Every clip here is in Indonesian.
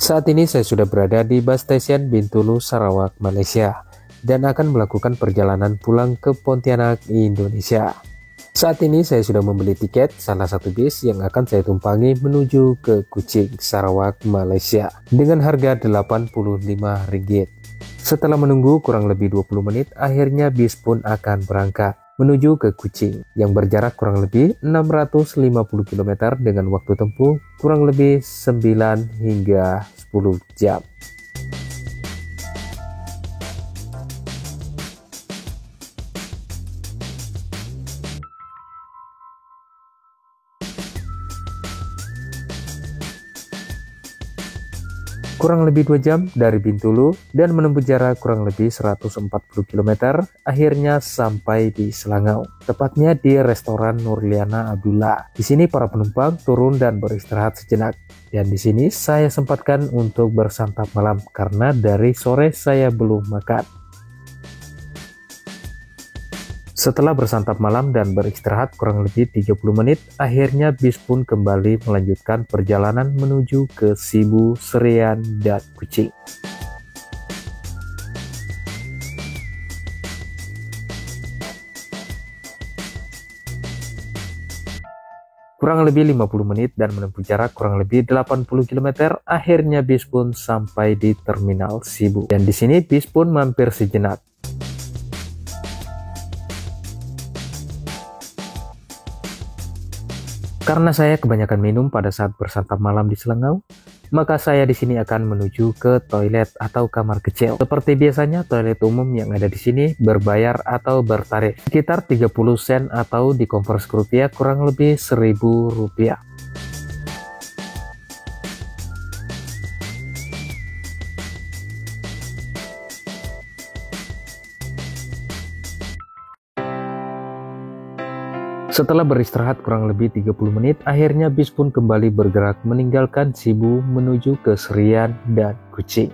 Saat ini saya sudah berada di bus station Bintulu, Sarawak, Malaysia, dan akan melakukan perjalanan pulang ke Pontianak, Indonesia. Saat ini saya sudah membeli tiket salah satu bis yang akan saya tumpangi menuju ke Kuching, Sarawak, Malaysia, dengan harga Rp85. Setelah menunggu kurang lebih 20 menit, akhirnya bis pun akan berangkat menuju ke Kuching yang berjarak kurang lebih 650 km dengan waktu tempuh kurang lebih 9 hingga 10 jam. Kurang lebih 2 jam dari Bintulu dan menempuh jarak kurang lebih 140 km, akhirnya sampai di Selangau, tepatnya di restoran Nurliana Abdullah. Di sini para penumpang turun dan beristirahat sejenak. Dan di sini saya sempatkan untuk bersantap malam karena dari sore saya belum makan. Setelah bersantap malam dan beristirahat kurang lebih 30 menit, akhirnya bis pun kembali melanjutkan perjalanan menuju ke Sibu, Serian, dan Kuching. Kurang lebih 50 menit dan menempuh jarak kurang lebih 80 km, akhirnya bis pun sampai di Terminal Sibu. Dan di sini bis pun mampir sejenak. Karena saya kebanyakan minum pada saat bersantap malam di Selangau, maka saya di sini akan menuju ke toilet atau kamar kecil. Seperti biasanya, toilet umum yang ada di sini berbayar atau bertarif sekitar 30 sen atau dikonversi ke rupiah kurang lebih Rp1.000. Setelah beristirahat kurang lebih 30 menit, akhirnya bis pun kembali bergerak meninggalkan Sibu menuju ke Serian dan Kuching.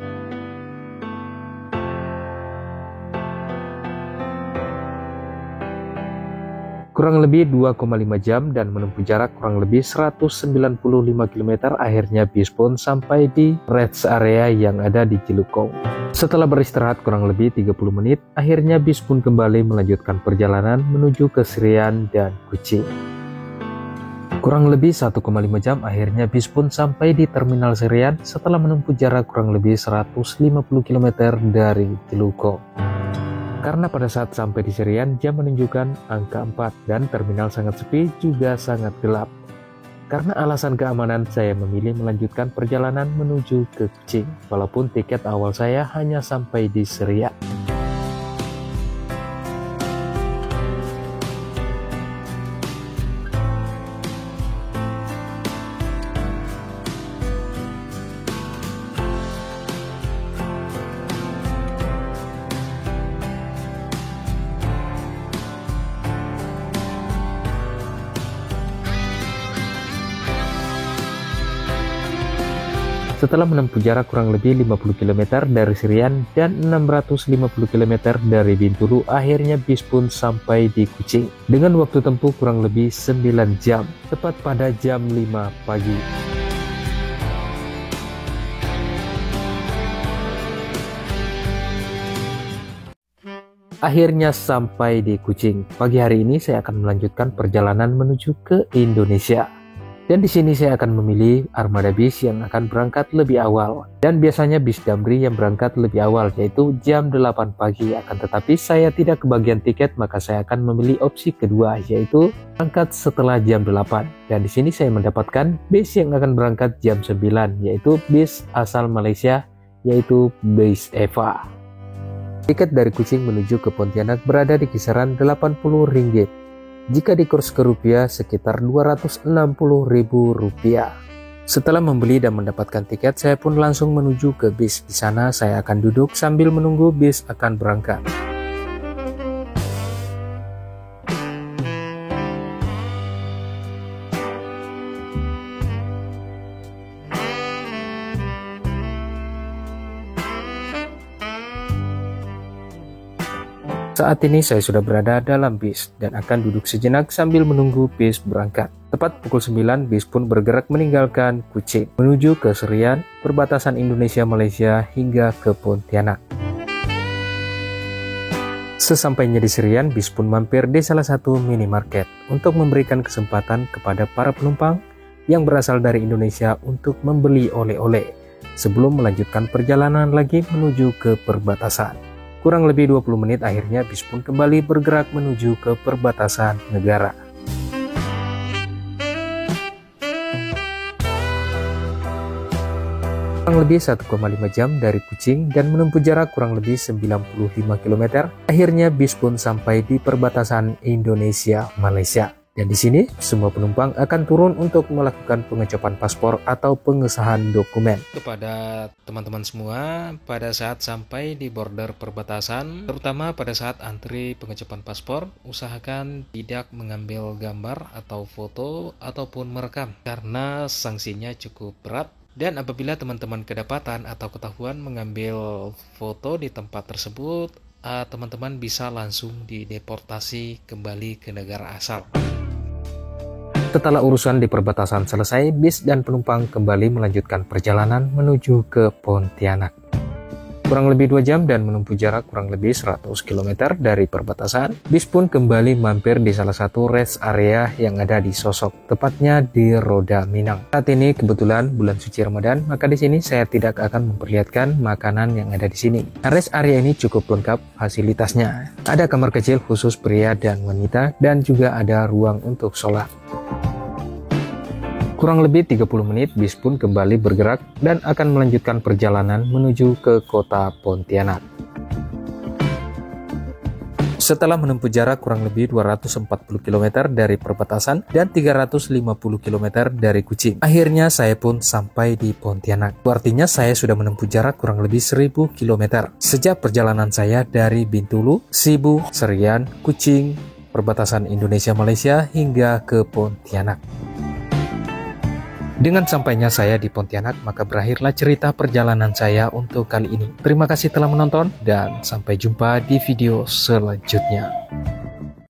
Kurang lebih 2,5 jam dan menempuh jarak kurang lebih 195 km, akhirnya bis pun sampai di rest area yang ada di Jelukong. Setelah beristirahat kurang lebih 30 menit, akhirnya bis pun kembali melanjutkan perjalanan menuju ke Serian dan Kuching. Kurang lebih 1,5 jam, akhirnya bis pun sampai di Terminal Serian setelah menempuh jarak kurang lebih 150 km dari Jelukong. Karena pada saat sampai di Serian, jam menunjukkan angka 4 dan terminal sangat sepi juga sangat gelap. Karena alasan keamanan, saya memilih melanjutkan perjalanan menuju ke Kuching, walaupun tiket awal saya hanya sampai di Serian. Setelah menempuh jarak kurang lebih 50 km dari Serian dan 650 km dari Bintulu, akhirnya bis pun sampai di Kuching dengan waktu tempuh kurang lebih 9 jam, tepat pada jam 5 pagi. Akhirnya sampai di Kuching. Pagi hari ini saya akan melanjutkan perjalanan menuju ke Indonesia. Dan di sini saya akan memilih armada bis yang akan berangkat lebih awal. Dan biasanya bis Damri yang berangkat lebih awal, yaitu jam 8 pagi. Akan tetapi saya tidak kebagian tiket, maka saya akan memilih opsi kedua, yaitu berangkat setelah jam 8. Dan di sini saya mendapatkan bis yang akan berangkat jam 9, yaitu bis asal Malaysia, yaitu bis Eva. Tiket dari Kuching menuju ke Pontianak berada di kisaran Rp80. Jika dikurs ke rupiah sekitar Rp260.000. Setelah membeli dan mendapatkan tiket, saya pun langsung menuju ke bis. Di sana saya akan duduk sambil menunggu bis akan berangkat. Saat ini saya sudah berada dalam bis dan akan duduk sejenak sambil menunggu bis berangkat. Tepat pukul 9, bis pun bergerak meninggalkan Kuching menuju ke Serian, perbatasan Indonesia-Malaysia hingga ke Pontianak. Sesampainya di Serian, bis pun mampir di salah satu minimarket untuk memberikan kesempatan kepada para penumpang yang berasal dari Indonesia untuk membeli oleh-oleh sebelum melanjutkan perjalanan lagi menuju ke perbatasan. Kurang lebih 20 menit akhirnya bis pun kembali bergerak menuju ke perbatasan negara. Kurang lebih 1,5 jam dari Kuching dan menempuh jarak kurang lebih 95 km. Akhirnya bis pun sampai di perbatasan Indonesia-Malaysia. Dan di sini semua penumpang akan turun untuk melakukan pengecopan paspor atau pengesahan dokumen. Kepada teman-teman semua, pada saat sampai di border perbatasan, terutama pada saat antri pengecopan paspor, usahakan tidak mengambil gambar atau foto ataupun merekam karena sanksinya cukup berat. Dan apabila teman-teman kedapatan atau ketahuan mengambil foto di tempat tersebut, teman-teman bisa langsung dideportasi kembali ke negara asal. Setelah urusan di perbatasan selesai, bis dan penumpang kembali melanjutkan perjalanan menuju ke Pontianak. Kurang lebih 2 jam dan menempuh jarak kurang lebih 100 km dari perbatasan, bis pun kembali mampir di salah satu rest area yang ada di Sosok, tepatnya di Roda Minang. Saat ini kebetulan bulan suci Ramadan, maka di sini saya tidak akan memperlihatkan makanan yang ada di sini. Rest area ini cukup lengkap fasilitasnya. Ada kamar kecil khusus pria dan wanita dan juga ada ruang untuk sholat. Kurang lebih 30 menit bis pun kembali bergerak dan akan melanjutkan perjalanan menuju ke kota Pontianak. Setelah menempuh jarak kurang lebih 240 km dari perbatasan dan 350 km dari Kuching, akhirnya saya pun sampai di Pontianak. Artinya saya sudah menempuh jarak kurang lebih 1000 km sejak perjalanan saya dari Bintulu, Sibu, Serian, Kuching, perbatasan Indonesia-Malaysia hingga ke Pontianak. Dengan sampainya saya di Pontianak, maka berakhirlah cerita perjalanan saya untuk kali ini. Terima kasih telah menonton dan sampai jumpa di video selanjutnya.